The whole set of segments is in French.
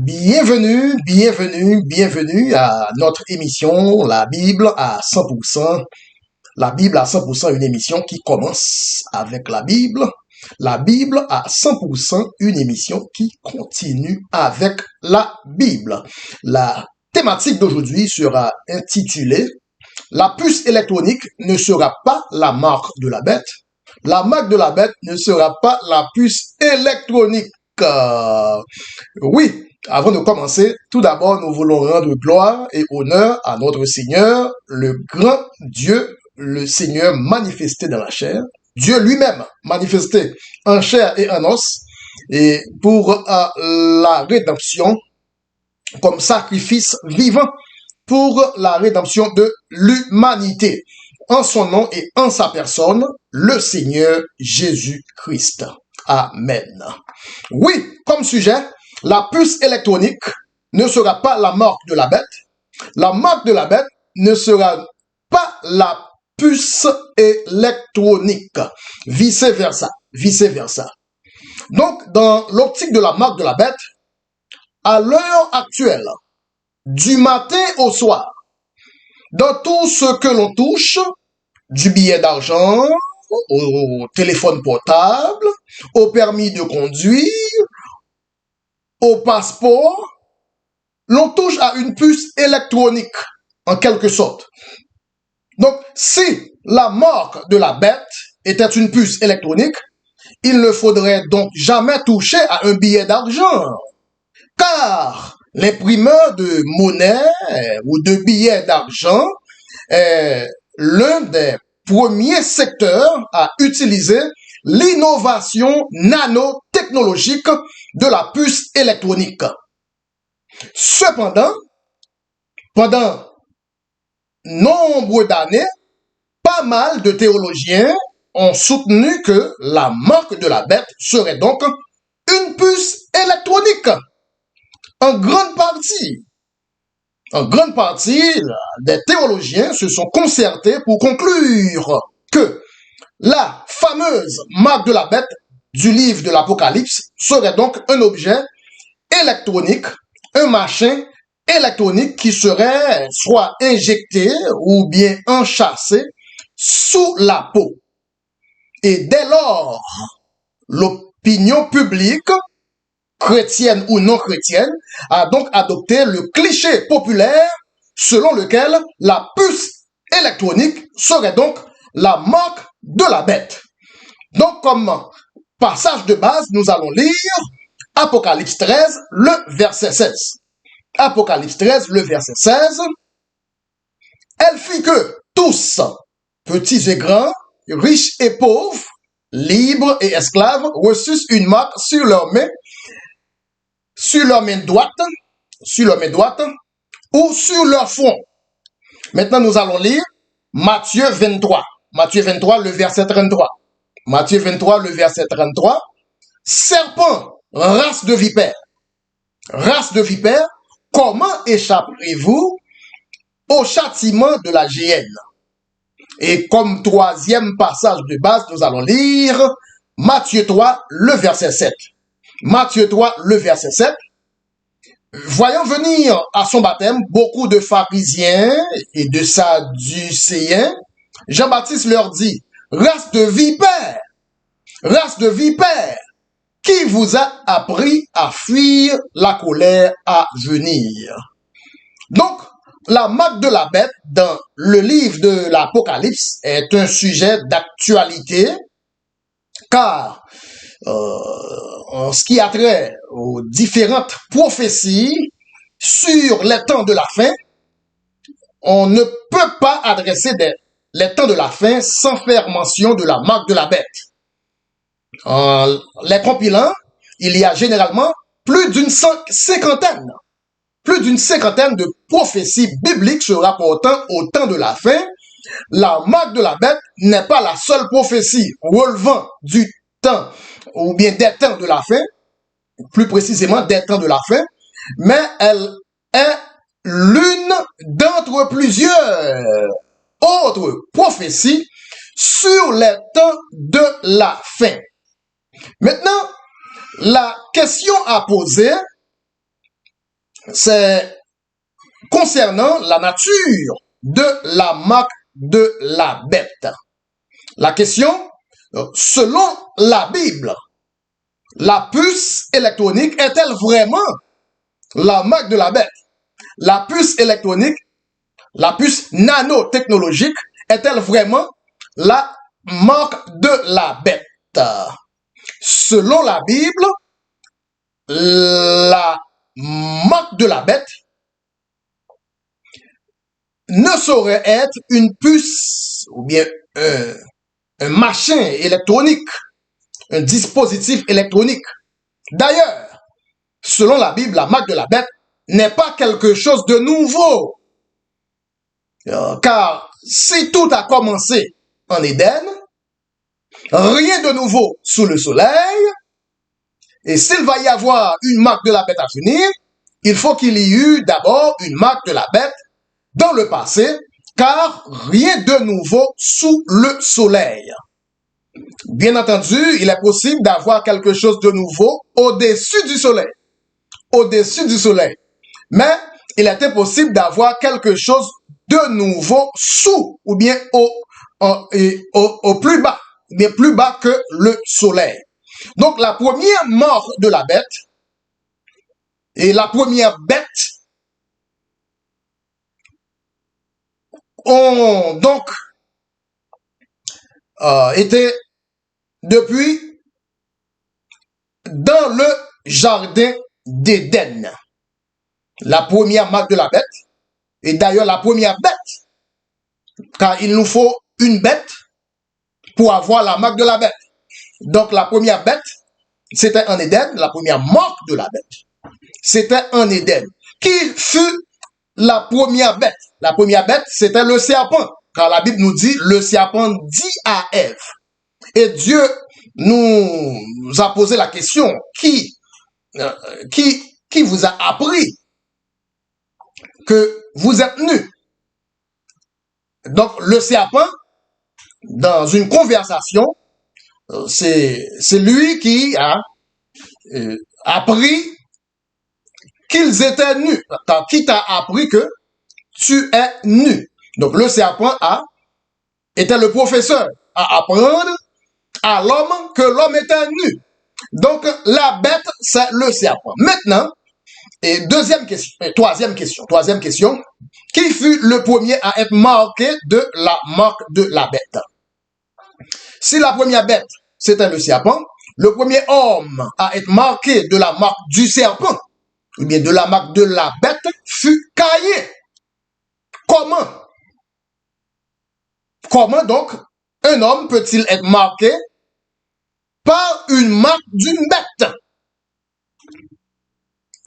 Bienvenue à notre émission La Bible à 100%. La Bible à 100%, une émission qui commence avec la Bible. La Bible à 100%, une émission qui continue avec la Bible. La thématique d'aujourd'hui sera intitulée La puce électronique ne sera pas la marque de la bête. La marque de la bête ne sera pas la puce électronique. Oui, avant de commencer, tout d'abord, nous voulons rendre gloire et honneur à notre Seigneur, le grand Dieu, le Seigneur manifesté dans la chair, Dieu lui-même manifesté en chair et en os, et pour la rédemption comme sacrifice vivant pour la rédemption de l'humanité. En son nom et en sa personne, le Seigneur Jésus-Christ. Amen. Oui, comme sujet, la puce électronique ne sera pas la marque de la bête. La marque de la bête ne sera pas la puce électronique. Vice versa. Vice versa. Donc, dans l'optique de la marque de la bête, à l'heure actuelle, du matin au soir, dans tout ce que l'on touche, du billet d'argent, au téléphone portable, au permis de conduire, au passeport, l'on touche à une puce électronique, en quelque sorte. Donc, si la marque de la bête était une puce électronique, il ne faudrait donc jamais toucher à un billet d'argent, car l'imprimeur de monnaie ou de billets d'argent est l'un des premiers secteurs à utiliser l'innovation nanotechnologique de la puce électronique. Cependant, pendant nombre d'années, pas mal de théologiens ont soutenu que la marque de la bête serait donc une puce électronique. En grande partie, des théologiens se sont concertés pour conclure que la fameuse marque de la bête du livre de l'Apocalypse serait donc un objet électronique, un machin électronique qui serait soit injecté ou bien enchâssé sous la peau. Et dès lors, l'opinion publique, chrétienne ou non chrétienne, a donc adopté le cliché populaire selon lequel la puce électronique serait donc la marque de la bête. Donc, comme passage de base, nous allons lire Apocalypse 13, le verset 16. Apocalypse 13, le verset 16. Elle fit que tous, petits et grands, riches et pauvres, libres et esclaves, reçussent une marque sur leur main droite, ou sur leur front. Maintenant, nous allons lire Matthieu 23. Matthieu 23, le verset 33. Matthieu 23, le verset 33. Serpent, race de vipère, comment échapperez-vous au châtiment de la géhenne? Et comme troisième passage de base, nous allons lire Matthieu 3, le verset 7. Matthieu 3, le verset 7. Voyant venir à son baptême beaucoup de pharisiens et de sadducéens, Jean-Baptiste leur dit, race de vipères, qui vous a appris à fuir la colère à venir? Donc, la marque de la bête dans le livre de l'Apocalypse est un sujet d'actualité, car en ce qui a trait aux différentes prophéties sur les temps de la fin, on ne peut pas adresser les temps de la fin sans faire mention de la marque de la bête. En les compilant, il y a généralement plus d'une cinquantaine de prophéties bibliques se rapportant au temps de la fin. La marque de la bête n'est pas la seule prophétie relevant du temps ou bien des temps de la fin, plus précisément des temps de la fin, mais elle est l'une d'entre plusieurs autres prophéties sur les temps de la fin. Maintenant, la question à poser c'est concernant la nature de la marque de la bête. La question, selon la Bible, la puce électronique est-elle vraiment la marque de la bête? La puce électronique, la puce nanotechnologique, est-elle vraiment la marque de la bête? Selon la Bible, la marque de la bête ne saurait être une puce ou bien un machin électronique, un dispositif électronique. D'ailleurs, selon la Bible, la marque de la bête n'est pas quelque chose de nouveau. Car si tout a commencé en Éden, rien de nouveau sous le soleil, et s'il va y avoir une marque de la bête à venir, il faut qu'il y eut d'abord une marque de la bête dans le passé, car rien de nouveau sous le soleil. Bien entendu, il est possible d'avoir quelque chose de nouveau au-dessus du soleil. Au-dessus du soleil. Mais il était possible d'avoir quelque chose de nouveau sous ou bien au plus bas, mais plus bas que le soleil. Donc la première mort de la bête et la première bête ont donc été depuis dans le jardin d'Éden. La première marque de la bête, et d'ailleurs la première bête, car il nous faut une bête pour avoir la marque de la bête. Donc la première bête, c'était en Éden, la première marque de la bête, c'était en Éden. Qui fut la première bête? La première bête, c'était le serpent, car la Bible nous dit, le serpent dit à Ève. Et Dieu nous a posé la question, qui vous a appris que vous êtes nus? Donc le serpent, dans une conversation, c'est lui qui a appris qu'ils étaient nus. Qui t'a appris que tu es nu? Donc le serpent était le professeur à apprendre à l'homme que l'homme était nu. Donc la bête, c'est le serpent. Maintenant, et troisième question, qui fut le premier à être marqué de la marque de la bête? Si la première bête, c'était le serpent, le premier homme à être marqué de la marque du serpent, ou bien de la marque de la bête, fut Caïn. Comment donc un homme peut-il être marqué par une marque d'une bête?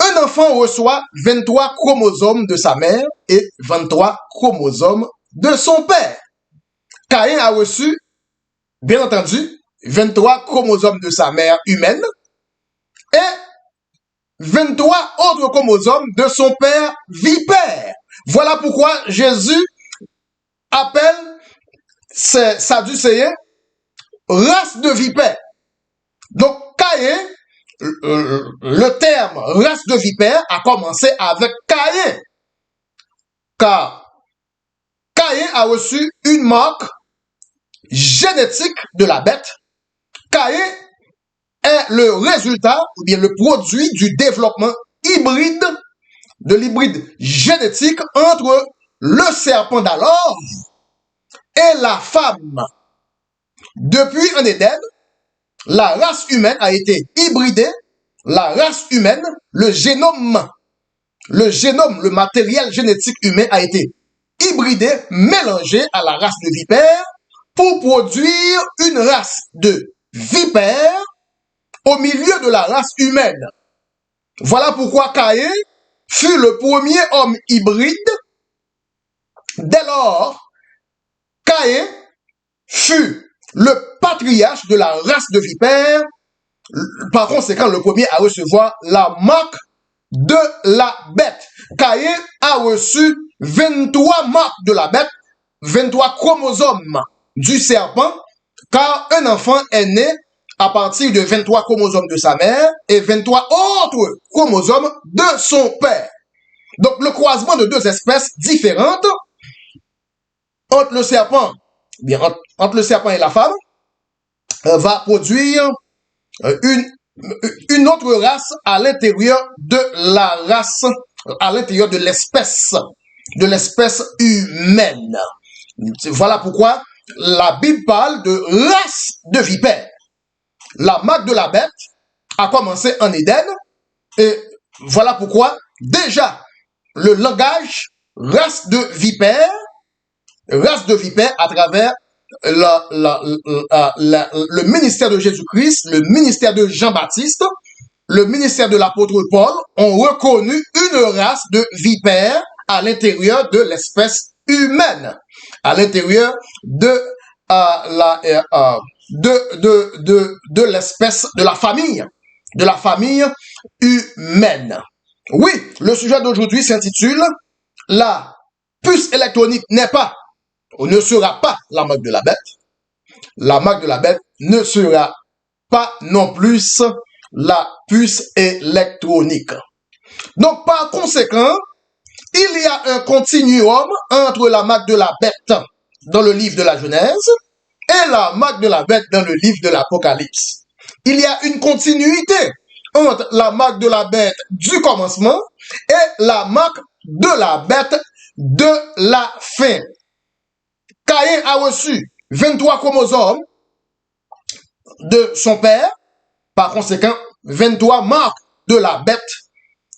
Un enfant reçoit 23 chromosomes de sa mère et 23 chromosomes de son père. Caïn a reçu, bien entendu, 23 chromosomes de sa mère humaine et 23 autres chromosomes de son père vipère. Voilà pourquoi Jésus appelle ces Sadducéens race de vipère. Donc Caïn, le terme race de vipère a commencé avec Caïn. Car Caïn a reçu une marque génétique de la bête. Caïn est le résultat ou bien le produit du développement hybride, de l'hybride génétique entre le serpent d'alors et la femme. Depuis en Éden, la race humaine a été hybridée. La race humaine, le génome, le matériel génétique humain a été hybridé, mélangé à la race de vipère pour produire une race de vipère au milieu de la race humaine. Voilà pourquoi Caïn fut le premier homme hybride. Dès lors, Caïn fut le patriarche de la race de vipère. Par conséquent, le premier à recevoir la marque de la bête. Caïn a reçu 23 marques de la bête, 23 chromosomes du serpent, car un enfant est né à partir de 23 chromosomes de sa mère et 23 autres chromosomes de son père. Donc, le croisement de deux espèces différentes entre le serpent, bien, entre le serpent et la femme, va produire une autre race à l'intérieur de la race, à l'intérieur de l'espèce humaine. Voilà pourquoi la Bible parle de race de vipères. La marque de la bête a commencé en Éden et voilà pourquoi déjà le langage race de vipères à travers le ministère de Jésus-Christ, le ministère de Jean-Baptiste, le ministère de l'apôtre Paul ont reconnu une race de vipères à l'intérieur de l'espèce humaine, à l'intérieur de l'espèce, de la famille humaine. Oui, le sujet d'aujourd'hui s'intitule La puce électronique n'est pas ou ne sera pas la marque de la bête. La marque de la bête ne sera pas non plus la puce électronique. Donc, par conséquent, il y a un continuum entre la marque de la bête dans le livre de la Genèse et la marque de la bête dans le livre de l'Apocalypse. Il y a une continuité entre la marque de la bête du commencement et la marque de la bête de la fin. Caïn a reçu 23 chromosomes de son père, par conséquent, 23 marques de la bête.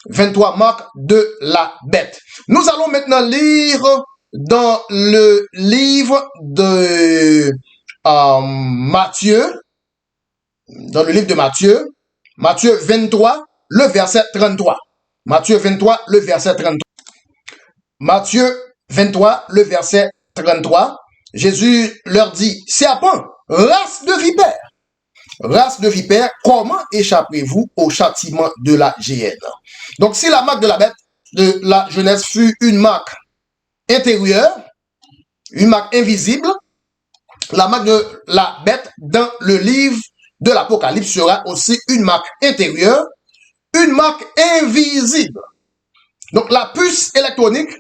23 marques de la bête. Nous allons maintenant lire dans le livre de Matthieu, Matthieu 23, le verset 33. Matthieu 23, le verset 33. Matthieu 23, le verset 33. Jésus leur dit, serpent, race de vipères, comment échapperez-vous au châtiment de la géhenne? Donc, si la marque de la bête de la Genèse fut une marque intérieure, une marque invisible, la marque de la bête dans le livre de l'Apocalypse sera aussi une marque intérieure, une marque invisible. Donc, la puce électronique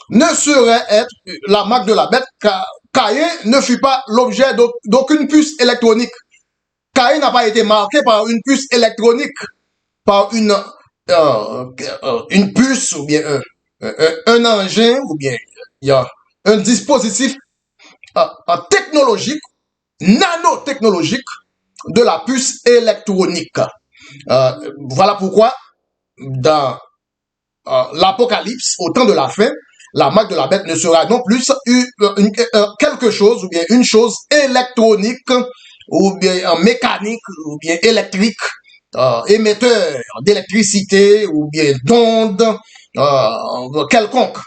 ne saurait être la marque de la bête, car Caïn ne fut pas l'objet d'aucune puce électronique. Caïn n'a pas été marqué par une puce électronique, par une puce ou bien un engin ou bien il y a un dispositif technologique, nanotechnologique de la puce électronique. Voilà pourquoi dans l'Apocalypse, au temps de la fin, la marque de la bête ne sera non plus quelque chose ou bien une chose électronique ou bien mécanique ou bien électrique, émetteur d'électricité ou bien d'ondes quelconque.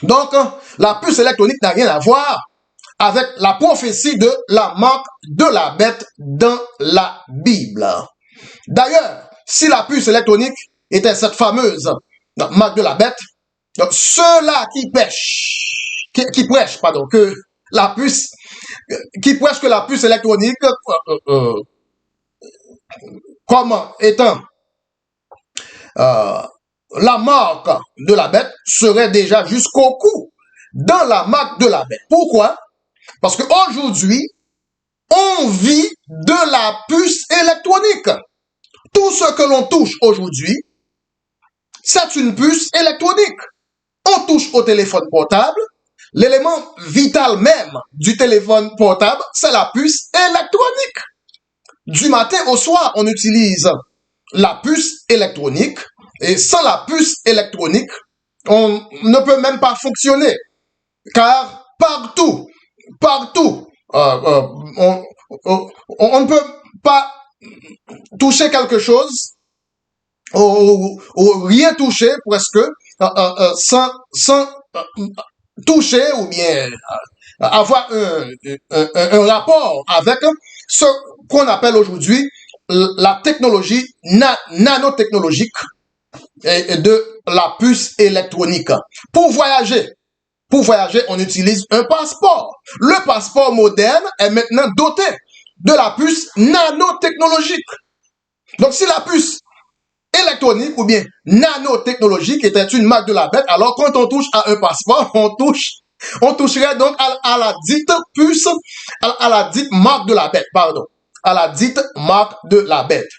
Donc, la puce électronique n'a rien à voir avec la prophétie de la marque de la bête dans la Bible. D'ailleurs, si la puce électronique était cette fameuse marque de la bête, ceux-là qui prêchent, que la puce, qui prêchent que la puce électronique, comme étant la marque de la bête, serait déjà jusqu'au cou dans la marque de la bête. Pourquoi? Parce qu'aujourd'hui, on vit de la puce électronique. Tout ce que l'on touche aujourd'hui, c'est une puce électronique. On touche au téléphone portable. L'élément vital même du téléphone portable, c'est la puce électronique. Du matin au soir, on utilise la puce électronique. Et sans la puce électronique, on ne peut même pas fonctionner. Car partout, on ne peut pas toucher quelque chose ou rien toucher presque sans toucher ou bien avoir un rapport avec ce qu'on appelle aujourd'hui la technologie nanotechnologique et de la puce électronique. Pour voyager, on utilise un passeport. Le passeport moderne est maintenant doté de la puce nanotechnologique. Donc, si la puce électronique ou bien nanotechnologique était une marque de la bête. Alors, quand on touche à un passeport, on toucherait donc à la dite puce, à la dite marque de la bête, pardon, à la dite marque de la bête.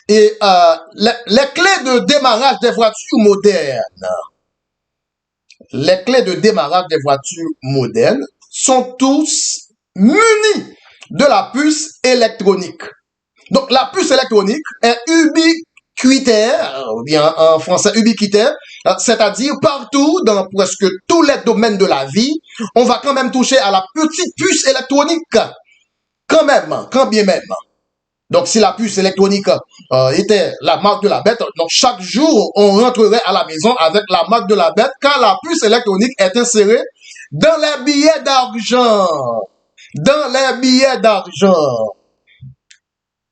Et les clés de démarrage des voitures modernes, les clés de démarrage des voitures modernes sont tous munis de la puce électronique. Donc, la puce électronique est ubiquitaire, ou bien en français ubiquitaire, c'est-à-dire partout, dans presque tous les domaines de la vie, on va quand même toucher à la petite puce électronique. Quand même, quand bien même. Donc, si la puce électronique était la marque de la bête, donc chaque jour, on rentrerait à la maison avec la marque de la bête, car la puce électronique est insérée dans les billets d'argent. Dans les billets d'argent.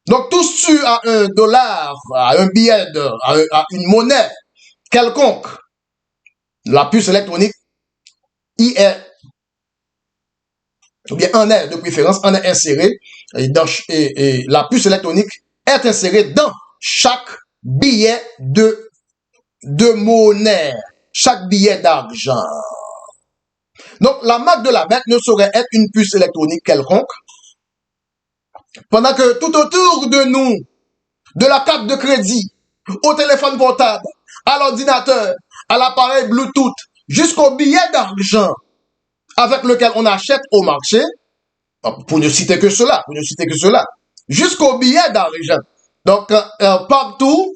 Donc, tout sur à $1, à un billet, à une monnaie quelconque, la puce électronique y est, ou bien en est de préférence, en est insérée, et la puce électronique est insérée dans chaque billet de monnaie, chaque billet d'argent. Donc, la marque de la bête ne saurait être une puce électronique quelconque, pendant que tout autour de nous, de la carte de crédit, au téléphone portable, à l'ordinateur, à l'appareil Bluetooth, jusqu'au billet d'argent avec lequel on achète au marché, pour ne citer que cela, jusqu'au billet d'argent. Donc, partout,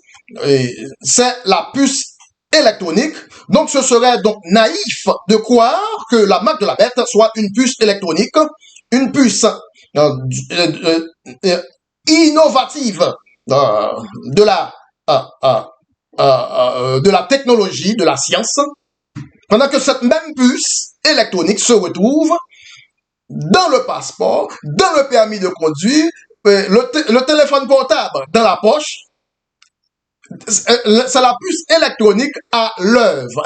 c'est la puce électronique. Donc, ce serait donc naïf de croire que la marque de la bête soit une puce électronique, une puce innovative de la technologie, de la science, pendant que cette même puce électronique se retrouve dans le passeport, dans le permis de conduire, le téléphone portable dans la poche. C'est la puce électronique à l'œuvre.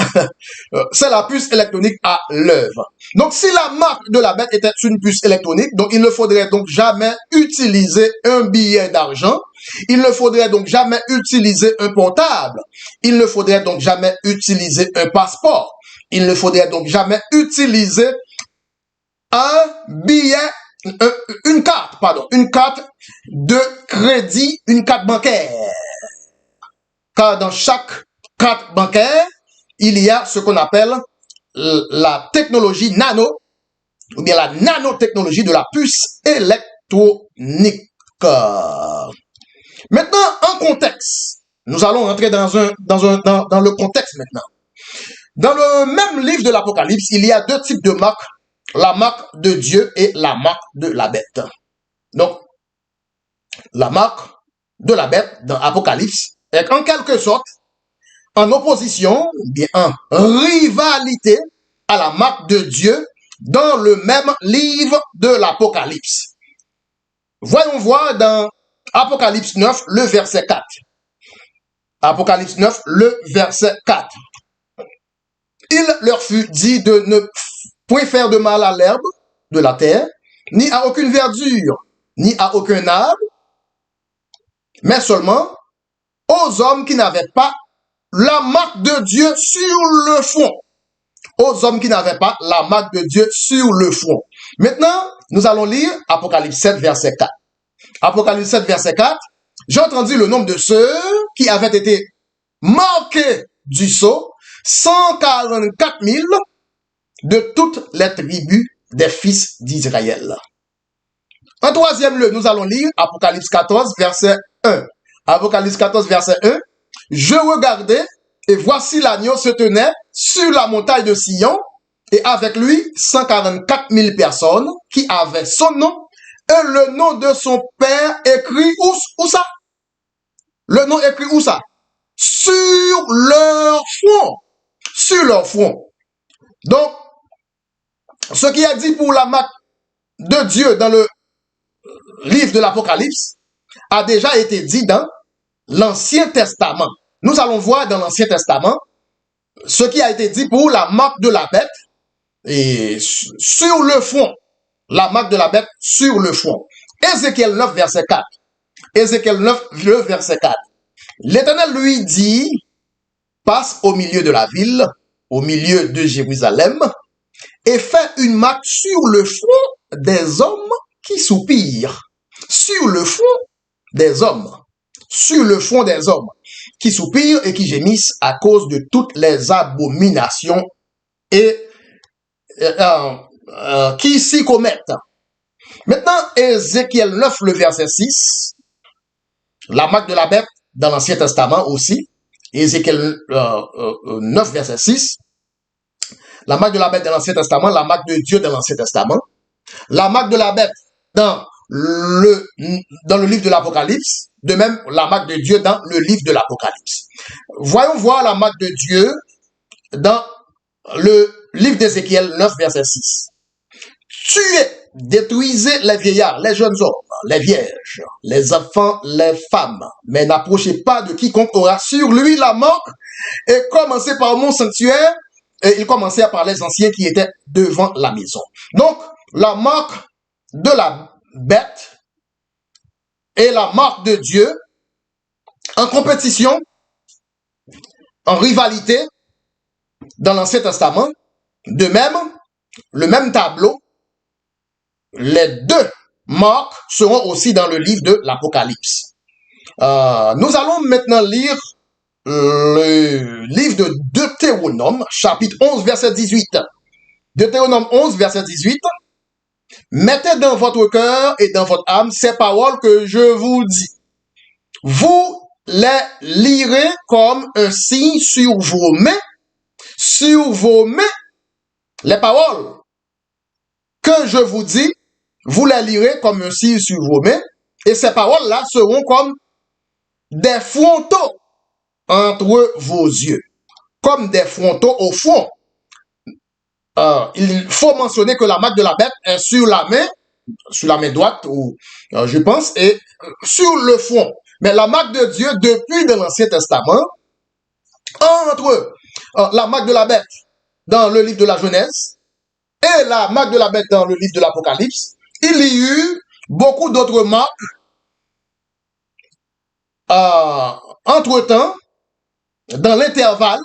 C'est la puce électronique à l'œuvre. Donc, si la marque de la bête était une puce électronique, donc il ne faudrait donc jamais utiliser un billet d'argent. Il ne faudrait donc jamais utiliser un portable. Il ne faudrait donc jamais utiliser un passeport. Il ne faudrait donc jamais utiliser un billet, une carte de crédit, une carte bancaire. Car dans chaque carte bancaire, il y a ce qu'on appelle la technologie nano, ou bien la nanotechnologie de la puce électronique. Maintenant, en contexte, nous allons rentrer dans le contexte maintenant. Dans le même livre de l'Apocalypse, il y a deux types de marques, la marque de Dieu et la marque de la bête. Donc, la marque de la bête dans Apocalypse est en quelque sorte en opposition, bien en rivalité à la marque de Dieu dans le même livre de l'Apocalypse. Voyons voir dans Apocalypse 9, le verset 4. Apocalypse 9, le verset 4. Il leur fut dit de ne point faire de mal à l'herbe de la terre, ni à aucune verdure, ni à aucun arbre, mais seulement aux hommes qui n'avaient pas la marque de Dieu sur le front. Aux hommes qui n'avaient pas la marque de Dieu sur le front. Maintenant, nous allons lire Apocalypse 7, verset 4. Apocalypse 7, verset 4. J'ai entendu le nombre de ceux qui avaient été marqués du sceau, 144 000 de toutes les tribus des fils d'Israël. En troisième lieu, nous allons lire Apocalypse 14, verset 1. Apocalypse 14, verset 1. Je regardais, et voici l'agneau se tenait sur la montagne de Sion, et avec lui 144 000 personnes qui avaient son nom, et le nom de son père écrit où ça? Le nom écrit où ça? Sur leur front. Sur leur front. Donc, ce qui est dit pour la marque de Dieu dans le livre de l'Apocalypse a déjà été dit dans l'Ancien Testament. Nous allons voir dans l'Ancien Testament ce qui a été dit pour la marque de la bête et sur le front. La marque de la bête sur le front. Ézéchiel 9, verset 4. Ézéchiel 9, le verset 4. L'Éternel lui dit, passe au milieu de la ville, au milieu de Jérusalem, et fais une marque sur le front des hommes qui soupirent. Sur le front des hommes. Sur le front des hommes qui soupirent et qui gémissent à cause de toutes les abominations et qui s'y commettent. Maintenant, Ézéchiel 9, le verset 6, la marque de la bête dans l'Ancien Testament aussi, Ézéchiel 9, verset 6, la marque de la bête dans l'Ancien Testament, la marque de Dieu dans l'Ancien Testament, la marque de la bête dans le livre de l'Apocalypse, de même la marque de Dieu dans le livre de l'Apocalypse. Voyons voir la marque de Dieu dans le livre d'Ézéchiel 9, verset 6. Tuez, détruisez les vieillards, les jeunes hommes, les vierges, les enfants, les femmes, mais n'approchez pas de quiconque aura sur lui la marque, et commencez par mon sanctuaire, et il commençait par les anciens qui étaient devant la maison. Donc, la marque de la bête et la marque de Dieu en compétition, en rivalité dans l'Ancien Testament. De même, le même tableau, les deux marques seront aussi dans le livre de l'Apocalypse. Nous allons maintenant lire le livre de Deutéronome, chapitre 11, verset 18. Deutéronome 11, verset 18. Mettez dans votre cœur et dans votre âme ces paroles que je vous dis. Vous les lirez comme un signe sur vos mains. Sur vos mains, les paroles que je vous dis, vous les lirez comme un signe sur vos mains. Et ces paroles-là seront comme des frontaux entre vos yeux. Comme des frontaux au front. Il faut mentionner que la marque de la bête est sur la main droite, ou je pense, et sur le front. Mais la marque de Dieu, depuis dans l'Ancien Testament, entre la marque de la bête dans le livre de la Genèse et la marque de la bête dans le livre de l'Apocalypse, il y eut beaucoup d'autres marques entre-temps, dans l'intervalle,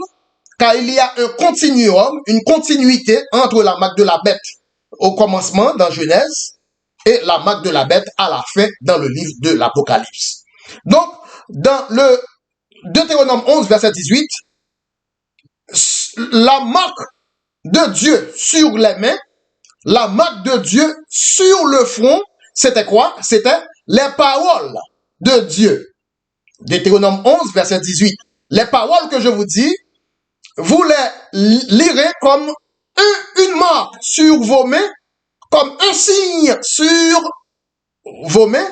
car il y a un continuum, une continuité entre la marque de la bête au commencement dans Genèse et la marque de la bête à la fin dans le livre de l'Apocalypse. Donc, dans le Deutéronome 11, verset 18, la marque de Dieu sur les mains, la marque de Dieu sur le front, c'était quoi? C'était les paroles de Dieu. Deutéronome 11, verset 18. Les paroles que je vous dis, vous les lirez comme une marque sur vos mains, comme un signe sur vos mains.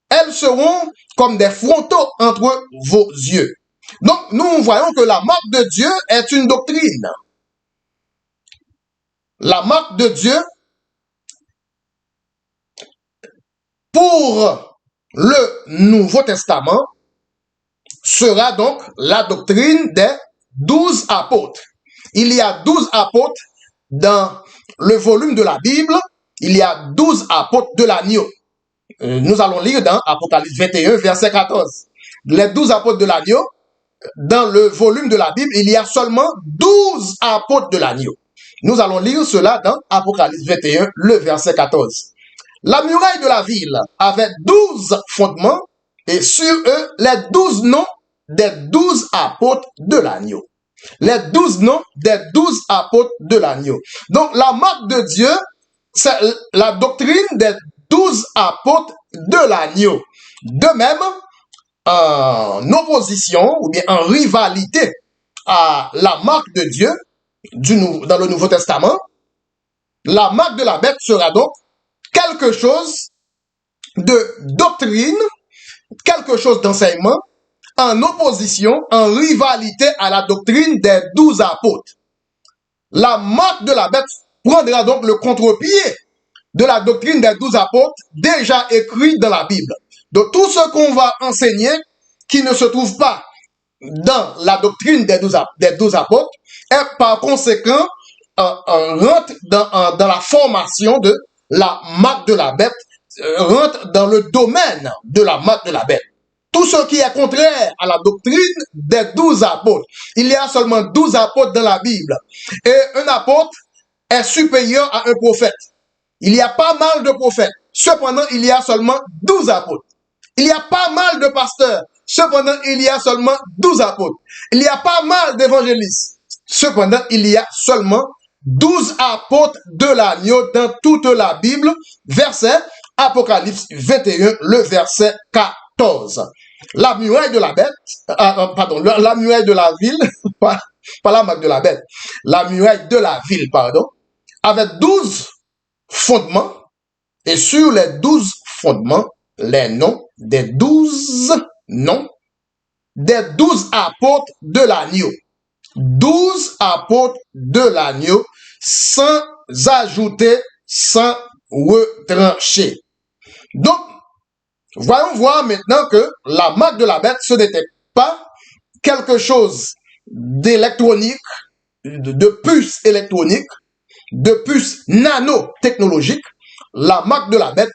Elles seront comme des frontaux entre vos yeux. Donc, nous voyons que la marque de Dieu est une doctrine. La marque de Dieu, pour le Nouveau Testament, sera donc la doctrine des 12 apôtres. Il y a 12 apôtres dans le volume de la Bible. Il y a 12 apôtres de l'agneau. Nous allons lire dans Apocalypse 21, verset 14. Les 12 apôtres de l'agneau, dans le volume de la Bible, il y a seulement 12 apôtres de l'agneau. Nous allons lire cela dans Apocalypse 21, le verset 14. La muraille de la ville avait 12 fondements et sur eux les 12 noms des 12 apôtres de l'agneau. Les 12 noms des 12 apôtres de l'agneau. Donc la marque de Dieu, c'est la doctrine des 12 apôtres de l'agneau. De même, en opposition ou bien en rivalité à la marque de Dieu dans le Nouveau Testament, la marque de la bête sera donc quelque chose de doctrine, quelque chose d'enseignement, en opposition, en rivalité à la doctrine des 12 apôtres. La marque de la bête prendra donc le contre-pied de la doctrine des 12 apôtres déjà écrite dans la Bible. Donc tout ce qu'on va enseigner qui ne se trouve pas dans la doctrine des 12 apôtres est par conséquent rentre dans la formation de la marque de la bête, rentre dans le domaine de la marque de la bête. tout ce qui est contraire à la doctrine des 12 apôtres. Il y a seulement 12 apôtres dans la Bible. Et un apôtre est supérieur à un prophète. Il y a pas mal de prophètes. Cependant, il y a seulement 12 apôtres. Il y a pas mal de pasteurs. Cependant, il y a seulement 12 apôtres. Il y a pas mal d'évangélistes. Cependant, il y a seulement 12 apôtres de l'agneau dans toute la Bible. Verset Apocalypse 21, le verset 14. La muraille de la bête, la muraille de la ville, pas la marque de la bête, la muraille de la ville, pardon, avec 12 fondements, et sur les 12 fondements, les noms des 12 noms des 12 apôtres de l'agneau. 12 apôtres de l'agneau, sans ajouter, sans retrancher. Donc, voyons voir maintenant que la marque de la bête, ce n'était pas quelque chose d'électronique, de puce électronique, de puce nanotechnologique. La marque de la bête,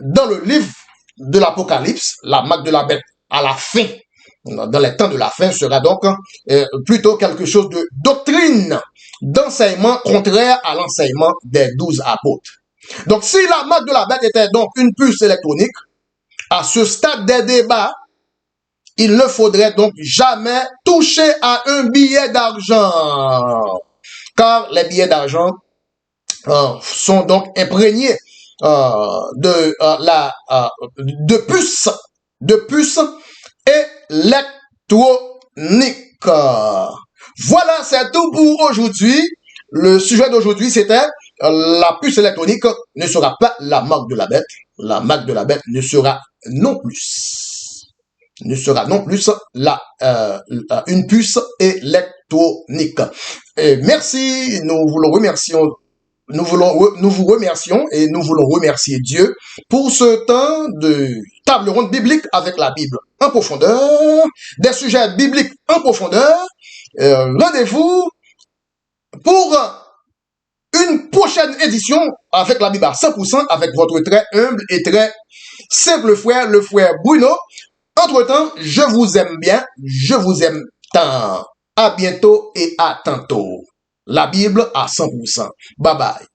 dans le livre de l'Apocalypse, la marque de la bête à la fin, dans les temps de la fin, sera donc plutôt quelque chose de doctrine, d'enseignement contraire à l'enseignement des 12 apôtres. Donc, si la marque de la bête était donc une puce électronique, à ce stade des débats, il ne faudrait donc jamais toucher à un billet d'argent, car les billets d'argent sont donc imprégnés de puces électroniques. Voilà, c'est tout pour aujourd'hui. Le sujet d'aujourd'hui, c'était la puce électronique ne sera pas la marque de la bête. La marque de la bête ne sera non plus une puce électronique. Et merci, nous vous remercions et nous voulons remercier Dieu pour ce temps de table ronde biblique avec la Bible en profondeur, des sujets bibliques en profondeur. Rendez-vous pour une prochaine édition avec la Bible à 100% avec votre très humble et très simple frère, le frère Bruno. Entre-temps, je vous aime bien, je vous aime tant. À bientôt et à tantôt. La Bible à 100%. Bye bye.